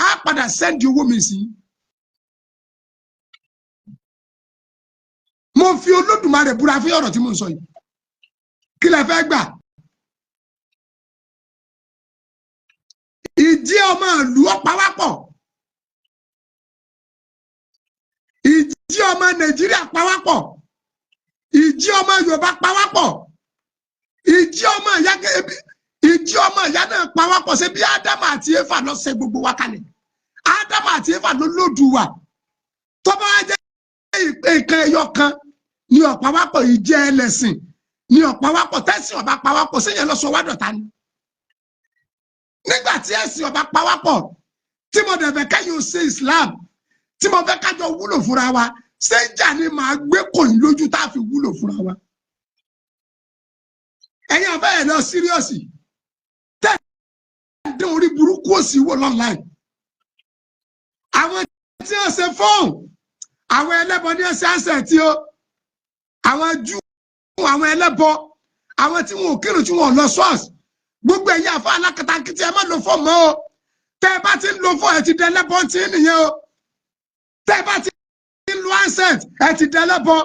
a padà sẹ́ndì owó mi sí. Mo fi Olódùmarè búra fún ọ̀rọ̀ tí mo ń sọ yìí. Kí lẹ fẹ́ gbà? Ìjí ọmọ ìlú ọ̀páwápọ̀. Ìjí ọmọ Nàìjíríà pàwápọ̀. Ìjí ọmọ Yorùbá pàwápọ̀. Ìjí ọmọ ìyá gẹ́gẹ́ ìjí ọmọ ìyá náà pàwápọ̀ ṣe bí Ádámù àti Éfà lọ ṣe gbogbo wa kalẹ̀. Ádámù àti Éfà ló lòdù wa tó bá jẹ́ ìkan ẹyọ kan ní ọ̀páwápọ̀ ìjẹ́ ẹlẹ́sìn ní ọ̀páwápọ̀ tẹ́sìn ọba pàwápọ̀ sẹ́yìn lọ́sọ wádọ̀ta ni nígbà tí ẹ̀sìn ọba pàwápọ̀ tí mo dẹ̀bẹ̀ káyọ̀ ṣe Islam tí mo fẹ́ kájọ wúlò fúnra wa ṣéjà ni màá gbé kòyìn lójú tá a fi wúlò fúnra wa ẹ̀yin ọ̀fẹ́ ẹ̀ lọ síríọ̀sì tẹ́ ẹ̀ dín orí burúkú òsì wò lọ́nláìn àwọn tí wọ́n ṣe fóònù àwọn ẹlẹ́bọ ní ẹsẹ̀ àṣẹ tí ó àwọn Júù àwọn ẹlẹ́bọ àwọn tí wọn ò kírun tí wọn ò lọ ṣọ́ọ̀ṣì gbogbo ẹ̀yin àfa alákatakítí ẹ má lo fóònù mọ́ o tẹ́ ẹ bá ti ń lo fóònù ẹ ti dẹlẹ́bọ tí ń nìyẹn o tẹ́ ẹ bá ti ń lo handset ẹ ti dẹlẹ́bọ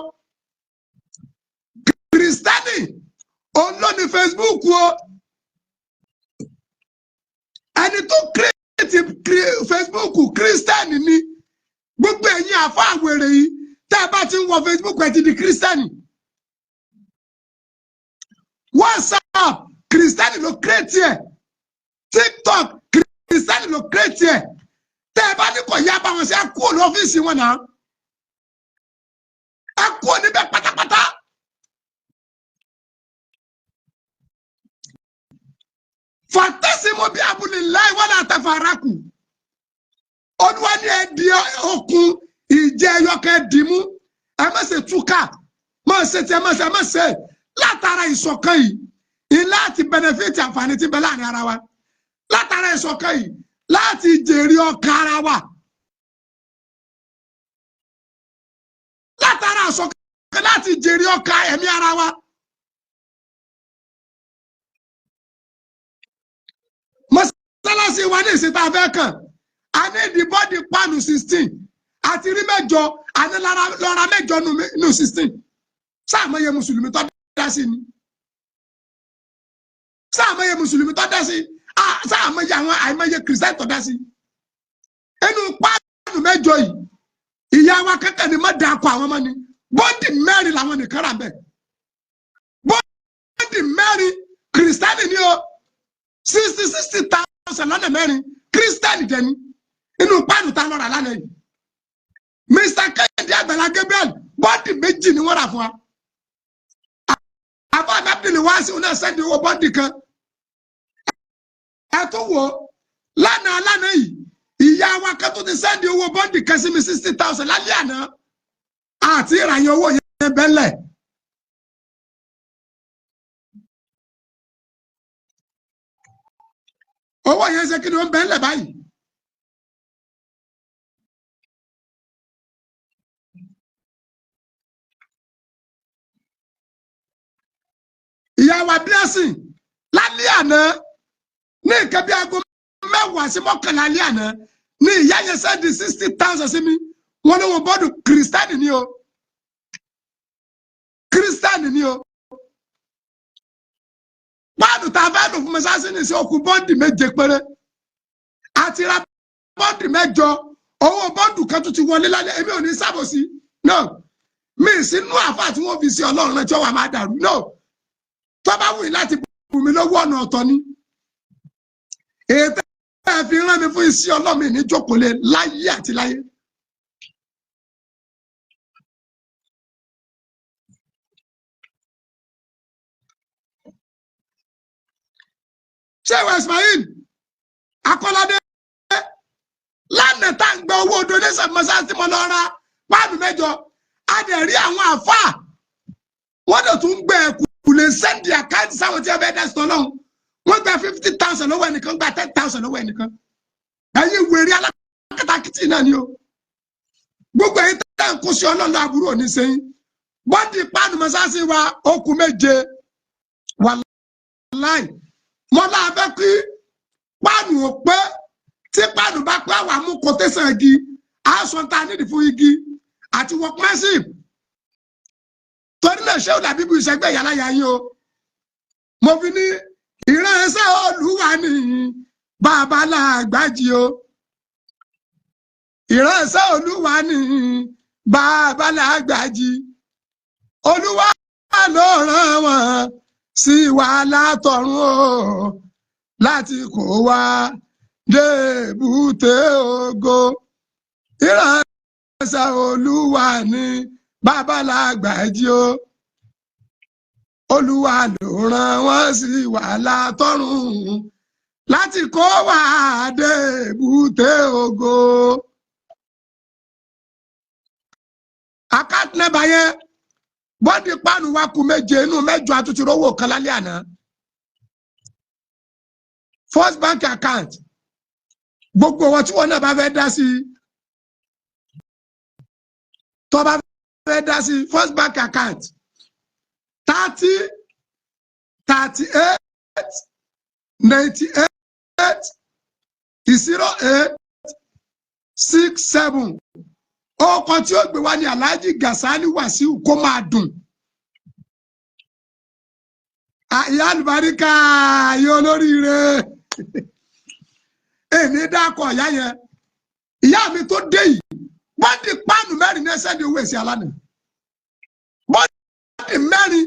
kìrìsìtẹ́nì òun ló ní Facebook o ẹni tó kírètì Facebook kìrìsìtẹ́nì ni gbogbo ẹ̀yin àfa àwèrè yìí tẹ́ ẹ bá ti ń wọ Facebook ẹ ti di kìrìsìtẹ́nì WhatsApp kìrìsìtẹ́nì ló kírètì ẹ̀ TikTok kìrìsìtẹ́nì ló kírètì ẹ̀ tẹ́ ẹ bá ní kò yá bá wọn sí ẹ kúrò ní ọ́fíìsì wọn náà ẹ kúrò níbẹ̀ pátápátá. Fàtẹ́símù bí abúlé láì wọ́n náà tẹ́ farakù olúwa ní ẹ di okùn ìjẹ ẹyọkẹ́ dìímú ẹ má ṣe túkà má ṣe tí ẹ má ṣe látara ìṣọ̀kan yìí láti benefit àǹfààní tí ń bẹ láàrin ara wa látara ìṣọ̀kan yìí láti jèrè ọkàn ara wa látara ìṣọ̀kan láti jèrè ọkàn ẹ̀mí ara wa. Mọ́sálásí wa ní ìsìta fẹ́ kàn a ní ìdìbọ́dì pánù 16 àti rí mẹ́jọ àní lọ́ra mẹ́jọ nù 16 sáàmọ́yé mùsùlùmí tó dá sí ni sáàmọ́yé mùsùlùmí tó dá sí sáàmọ́yé àwọn àìmọ́yé kìrìsìtẹ́nì tó dá sí inú pánù mẹ́jọ yìí ìyá wa kẹ́kẹ́ ni má da akọ àwọn ọmọ ni bọ́ndì mẹ́rin làwọn nìkan rà bẹ́ẹ̀ bọ́ndì mẹ́rin kìrìsìtẹ́nì ni ó 60,000 lọ́nà mẹ́rin kìrìsìtẹ́nì dẹni inú pánù tá lọ́ra lánàá yìí Mr. Kẹ́hìndé Àgbàlá Gabriel bọ́ndì méjì ni wọ́n rà fún wa àbá àbábìlì wá sí ọ̀nà sẹ́ndì owó bọ́ndì kan ẹ tó wò lánàá yìí ìyá wa kan tó ti sẹ́ndì owó bọ́ndì kan sí mi 60,000 lálẹ́ àná àti ìràyàn owó yẹn bẹ́lẹ̀. Owó yẹn ṣe kí ni ó ń bẹ́lẹ̀ báyìí. Ìyá wa Blessing lálẹ́ àná ní nǹkan bí aago 10 sí 11 lálẹ́ àná ní ìyá yẹn sẹ́ndì 60,000 sí mi wọ́n ní wọ́n bọ́ọ̀dù kìrìsìtánì ni o kìrìsìtánì ni o páàdù tá a fẹ́ lò fún mẹ́sàásì ní sí okùn bọ́ọ̀dì méje péré àti ra bọ́ọ̀dì mẹ́jọ owó bọ́ọ̀dù kan tó ti wọlé lálẹ́ èmi ò ní sábòsí no mi sínú àfà tí wọ́n fi sí ọlọ́run náà tí wọ́n wà máa dàrú no tó bá wù yín láti bù mí lówó ọ̀nà ọ̀tọ̀ ni èyí tẹ́ ẹ fi rán mi fún iṣẹ́ ọlọ́run mi ní jókòólé láyé àti láyé. Ṣé Ismail Akọ́ládé lánàá tá ń gba owó donation mọ́sáàsì mọ́ lọ ra páànù mẹ́jọ a dẹ̀ rí àwọn àfáà wọ́n dẹ̀ tún gbé ẹ̀kú lè sẹ́ndì àkáǹtì sáwọn tí a bẹ́ẹ̀ dẹ́sítọ́ lọ́hùn wọ́n gba 50,000 lọ́wọ́ ẹnìkan gba 10,000 lọ́wọ́ ẹnìkan ẹ̀yin wèrè alákatakítì náà ni o gbogbo ẹ̀yin tẹ́ ń kó sí ọlọ́run àbúrò ní sẹ́yìn bọ́dì páànù mọ́sáàsì wa okùn méje wàláì mọ́lá abẹ́ kí páànù ò pé tí páànù bá pé àwọn amú kòtẹ́sán igi aṣọ ta nídìí fún igi àti workmanship torí náà ṣé ó dàbí bí ìṣẹ́gbẹ́ ìyá láyà yín o mo fi ní ìránṣẹ́ Olúwa ní Babalágbájí o ìránṣẹ́ Olúwa ní Babalágbájí Olúwa ló rán wọn sí wa látọ̀run o láti kó wa dé èbúté ògo ìránṣẹ́ Olúwa ní Babalágbájí o Olúwa ló rán wọn sí wa látọ̀run láti kó wa dé èbúté ògo. Àkáǹtì nọ́mbà yẹn bọ́dì páànù wa kù méje inú mẹ́jọ àtúntì rówó kan lálẹ́ àná First Bank account gbogbo wọn tí wọn náà bá fẹ́ dá sí tó bá fẹ́ dá sí First Bank account 30 38 98 08 67 ọkọ̀ tí ó gbé wá ní Alhaji Gasali Wasiu kó máa dùn. Ìyá àlùbáríkà yóò lóríire. Èmi dákọ̀ ìyá yẹn. Ìyá mi tó dé yìí, bọ́ndì páànù mẹ́rin ní ẹsẹ̀ ní owó èsì alánà. Bọ́ndì mẹ́rin,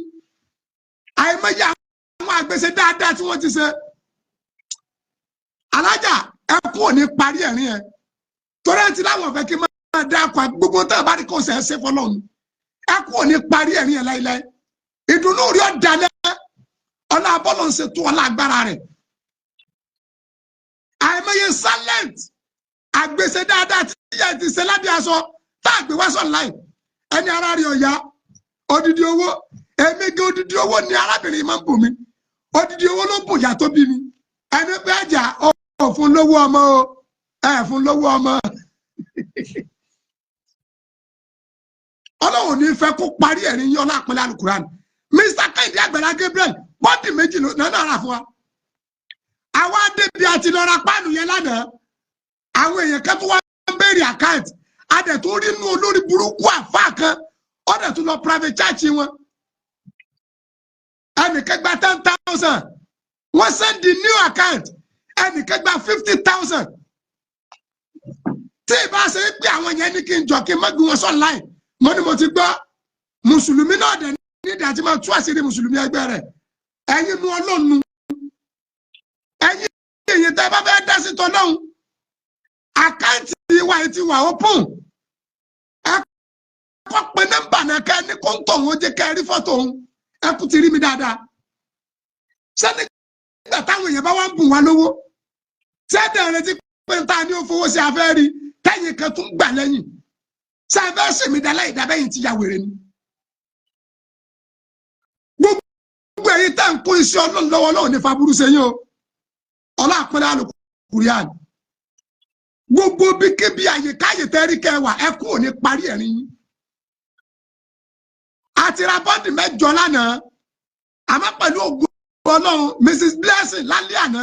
àìmọye àwọn àgbèsè dáadáa tí wọ́n ti ṣe. alájà ẹkún ò ní parí ẹ̀rín ẹ torí ẹ ti láwọn fẹ́ kí n máa dá akọ gbogbo tó bá rí kó ṣe é ṣe fọ́lọ́run ẹkún ò ní parí ẹ̀rín ẹ láíláí ìdùnnú rí ọ̀dàlẹ̀ ọlá abọ́lọ̀ ń ṣètò ọlá agbára rẹ̀ àìmọye silent àgbèsè dáadáa tí ìyá ti ṣe lábẹ́ aṣọ tá a gbé wá sọ láì ẹni ara rí ọ̀yá odidi owó èmi gé odidi owó ni arábìnrin máa ń bù mí odidi owó ló bù ìyá tó bí mi ẹni pé ẹjà ò fún lówó ọmọ o ẹ fún lówó ọmọ Ọlọ́run ní fẹ́ kó parí ẹ̀rín yín ọlá àpẹẹrẹ alukuran Mr. Kẹ́hìndé Àgbàlá Gabriel bọ́ọ̀dì méjì náà rà fún wa àwa débi àti lọ ra páànù yẹn lánàá àwọn èèyàn kan tó wá ń béèrè àkáǹtì adẹ̀ tó rí inú olórí burúkú àfáà kan ọ̀dẹ̀ tó lọ private church wọn ẹnìkan gba 10,000 wọ́n send the new account ẹnìkan gba 50,000 tí ìbá ṣe pé àwọn yẹn ní kí n jọ kí n má gbé wọn sọ láì mo ní mo ti gbọ́ mùsùlùmí náà dẹ̀ nídìí àti máa tú àṣírí mùsùlùmí ẹgbẹ́ rẹ̀ ẹ̀yin nu ọlọ́nu ẹ̀yin èyí tẹ́ bá fẹ́ dá sí tọ́lọ́hún àkáǹtì ìwà yìí ti wà open ẹ kọ́ pé nọ́mbà náà kẹ́ ní kó ń tọ̀ wọ́n jẹ́ kẹ́ rí fọ́tò òun ẹ kú ti rí mi dáadáa ṣé nígbà táwọn èèyàn bá wá ń bùn wá lówó ṣé ẹ̀dẹ̀ rẹ ti pé ta ni ó fowó sí afẹ́ rí tẹ́yìn kan tún gbà lẹ́yìn ṣé ẹ fẹ́ ṣèmí dá láì dábẹ́yìn ti ya wèrè ni gbogbo èyí tá à ń kó iṣẹ́ ọlọ́run lọ́wọ́ lọ́wọ́ ní faburú sẹ́yìn o ọlá àpẹẹrẹ alukurian gbogbo bí kébi àyèkáyè tẹ́rí kẹwàá ẹ kú òní parí ẹ̀rín yín àti ra bọ́ọ̀dì 8 lánàá àmọ́ pẹ̀lú ògo ọlọ́run Mrs. Blessing lálẹ́ àná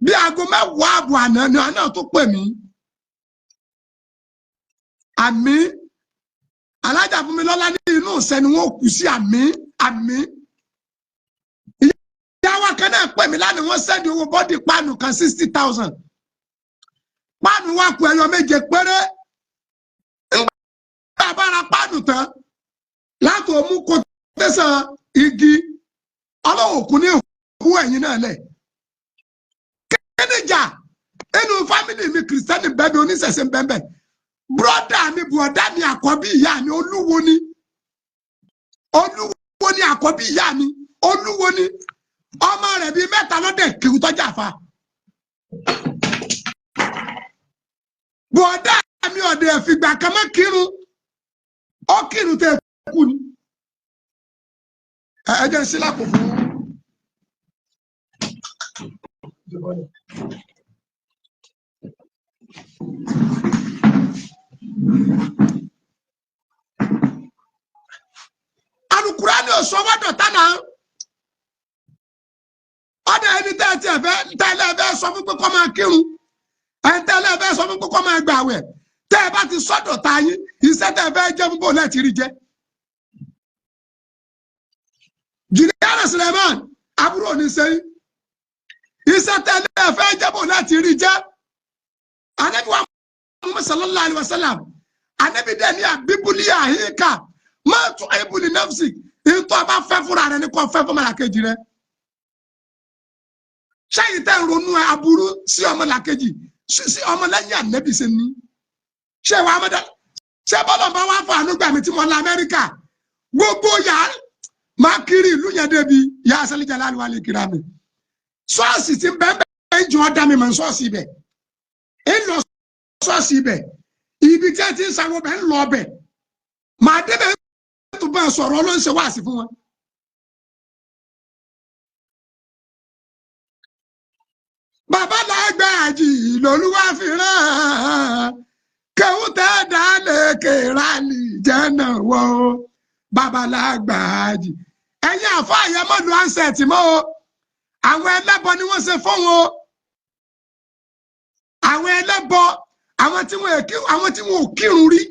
bí aago 10 àbọ̀ àná ni àná tó pè mí àmì alájà fún mi lọ́lá ní inú ìṣẹ́ ni wọ́n kù sí àmì ìyáwó kan náà pè mí lánàá wọ́n sẹ́ni owó bọ́ọ̀dì páànù kan 60,000 páànù wa kù ẹyọ 7 péré nígbà bá ra páànù tán láti òmú kò tẹ̀sán igi ọlọ́wọ́ kù ní ìkú ẹ̀yìn náà lẹ̀ kéènìjà inú fámìlì mi kìrìsìtẹ́nì bẹ́ẹ̀ oníṣẹ̀ṣẹ̀ bẹ́ẹ̀ bùrọ̀dá mi bùrọ̀dá mi àkọ́bí ìyá mi olúwo ni àkọ́bí ìyá mi olúwo ni ọmọ rẹ̀ bíi 3 lọ́dẹ̀ kìrù tọ́jà fa bùrọ̀dá mi ọ̀dẹ̀ ẹ̀fìgbà kan mọ́ kírun ó kírun tẹ̀ kú ni ẹ jẹ́ sílá kò fún alukurani ọsọwọdọ tánà ọdẹ ẹni tẹ́lẹ̀ sọ fún pé kó máa kírun ẹni tẹ́lẹ̀ sọ fún pé kó máa gbààwẹ̀ tẹ́ ẹ bá ti sọ́dọ̀ ta yín iṣẹ́ tẹ́ fẹ́ jẹ́ fún bòlẹ ti rí jẹ Juliana Suleiman àbúrò ní sẹ́yìn iṣẹ́ tẹ́lẹ̀ fẹ́ jẹ́ bòlẹ ti rí jẹ Ànábì wa Muhammad sallallahu alaihi wasallam Ànábì dẹ ní àbíbúlì àhíkà máa tún àìbùlì nafsi ìtọ́ bá fẹ́ fúnra rẹ ní kò fẹ́ fún ọmọlàkejì rẹ ṣẹ́yìn tẹ́ ń ronú aburú sí ọmọlàkejì sí ọmọlẹ́yìn Ànábì ṣe ní ṣé wàá mọ́dá ṣé bọ́lọ̀ bá wá fún ànúgbà mi tí mo lọ Amẹ́ríkà gbogbo yà máa kiri ìlú yẹn débi yà sẹ́lẹ̀jà láluwà lè kiri àmì ṣọ́ọ̀ṣì ti bẹ́ẹ̀ jù ọ́ dá mi mọ̀ ṣọ́ọ̀ṣì ibẹ̀ ń lọ ṣọ́ọ̀ṣì ibẹ̀ ibi tí ẹ ti ń sanwó bẹ́ẹ̀ ń lọ ọbẹ̀ màá débẹ̀ tó bá sọ̀rọ̀ ló ń ṣe wáàsí fún wọn. Bàbá Lágbàjì lolúwa fi rán kéwú tẹ́ dá lékè rálì jẹ́nà wọ́ Bàbá Lágbàjì ẹ̀yin àfáà yẹn mọ́ lu ansẹ̀tì mọ́ o àwọn ẹlẹ́bọ ni wọ́n ṣe fún wọn àwọn ẹlẹ́bọ àwọn tí wọn ò kírun rí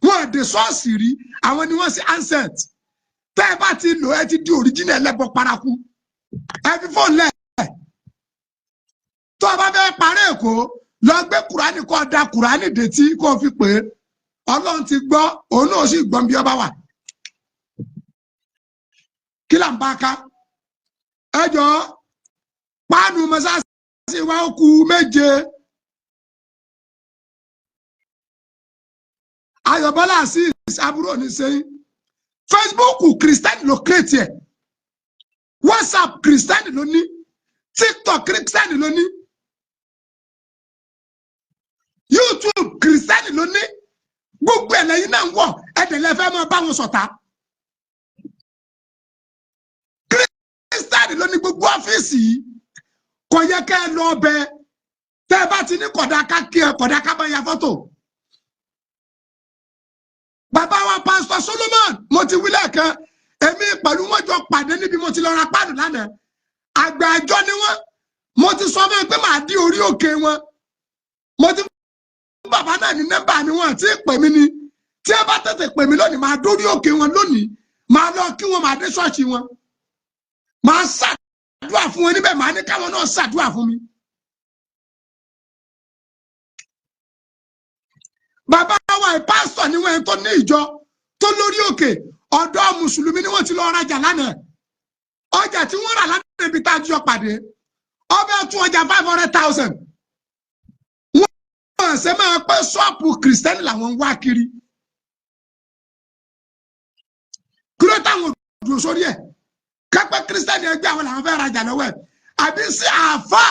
wọn ò dé ṣọ́ọ̀ṣì rí àwọn ni wọ́n ṣe ansẹ̀t tẹ́ ẹ bá ti lò ẹ ti di òríjìnà ẹlẹ́bọ paraku ẹ fi fóònù lẹ̀ tó o bá fẹ́ parí èkó lọ gbé kùránì kó da kùránì détí kó o fi pè é Ọlọ́run ti gbọ́ òun náà sì gbọ́n bí ọba wà kí là ń bá ká ẹ jọ páànù mọ́sáàsì sì wá ó kù méje. Ayọ̀bọ́lá Azeez àbúrò ní sẹ́yìn. Facebook Christian ló create ẹ̀. WhatsApp Christian ló ní. TikTok Christian ló ní. YouTube Christian ló ní. Gbogbo ẹ̀ lẹ́yìn náà ń wọ̀ ẹ̀dẹ̀lẹ̀ fẹ́ máa bá wọn ṣọ̀tá. Christian ló ní gbogbo ọ́fíìsì yìí. Kò yẹ kẹ́ ẹ lọ ọbẹ̀ tẹ́ ẹ bá ti ní kọ̀dá ká kí ẹ kọ̀dá ká bá ya fọ́tò. Bàbá wa Pastor Solomon mo ti wí lẹ́ẹ̀kan èmi pẹ̀lú wọn jọ pàdé níbi mo ti lọ ra páànù lánàá. Àgbà àjọ ni wọ́n. Mo ti sọ fún ẹ pé màá dí orí òkè wọn. Mo ti fún bàbá náà ní nọ́mbà mi wọn àti pè mí ni. Tí ẹ bá tètè pè mí lónìí màá dórí òkè wọn lónìí. Màá lọ kí wọn màá dé ṣọ́ọ̀ṣì wọn. Màá ṣàdúrà fún wọn níbẹ̀ màá ní káwọn náà ṣàdúrà fún mi. Bàbá wa pásítọ̀ ni wọ́n tó ní ìjọ tó lórí òkè ọ̀dọ́ mùsùlùmí ni wọ́n ti lọ rajà lánàá. Ọjà tí wọ́n rà lánàá ibi tá a jọ pàdé ọbẹ̀ tún ọjà 500,000. Wọ́n ṣe máa pẹ́ ṣọ́ọ̀pù kìrìsìtẹ́nì làwọn ń wá kiri. Kúrò táwọn òdùn sórí ẹ̀ kápẹ́ kìrìsìtẹ́nì ẹgbẹ́ àwọn làwọn fẹ́ rajà lọ́wọ́ ẹ̀. Àbí sí àáfà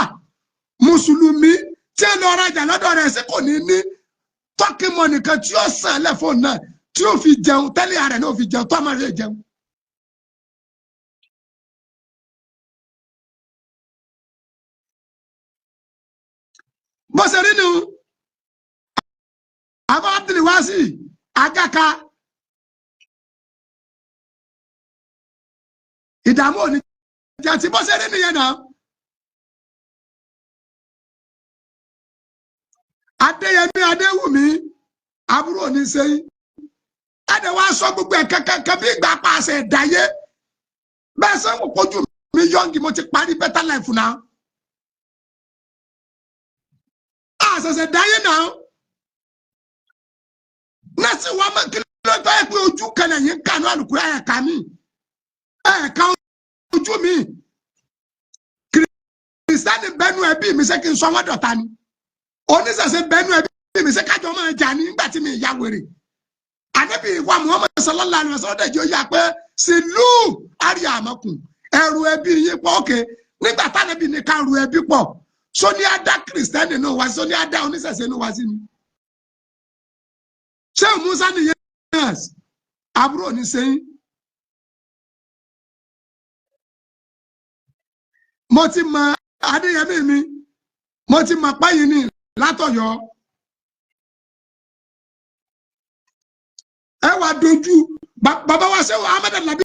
mùsùlùmí tí ẹ lọ rajà lọ́dọ̀ rẹ̀ sí kò ní ní tọ́kì mọ́ nìkan tí ó sàn lẹ́fọ̀ọ́ náà tí ó fi jẹun tẹ́lẹ̀ ààrẹ náà ó fi jẹun tó máa rẹ̀ jẹun. Bó ṣe rí nu Àbá Abdulwasi Agaka ìdààmú òní jẹ́ ti bó ṣe rí nìyẹn náà. Adéyẹmí Adéwùmí àbúrò ní sẹ́yìn. Adé wa sọ gbogbo ẹ̀ kankan bí ìgbà pàṣẹ ìdáyé. Bẹ́ẹ̀ sẹ́ wọ́n kojú mi yọ̀ǹgì mo ti parí better life náà. Àṣẹ̀ṣẹ̀ dáyé náà. Nọ́ọ̀sì wa máa kí ló tọ́ ẹ pé ojú kan ẹ̀yìn kanú àlùkò ẹ̀ka mi. Ẹ̀ka ojú mi. Kìrìsìtánì bẹ́nu ẹbí mi ṣé kí n sọ wọ́n dọ̀ta ni. Oníṣẹ̀ṣẹ̀ bẹ́nu ẹbí mi ṣé kájọ máa jà ní nígbà tí mi ìyá wèrè. Ànábì wa Muhammad sallallahu alaihi wasallam dẹ̀jọ́ yà pé sílù àríyá àmọ́kùn ẹrù ẹbí yín pọ̀ òkè nígbà tánàbì ní ká ru ẹbí pọ̀ sóní àdá kìrìsìtẹ́nì náà wá sóní àdá oníṣẹ̀ṣẹ̀ náà wá sí ni. Ṣé Musa nìyẹn àbúrò ní sẹ́yìn? Mo ti mọ Adéyẹmí mi mo ti mọ páyìn ní látọ̀yọ́. Ẹ wá dojú bàbá wa ṣe Ahmed Alabi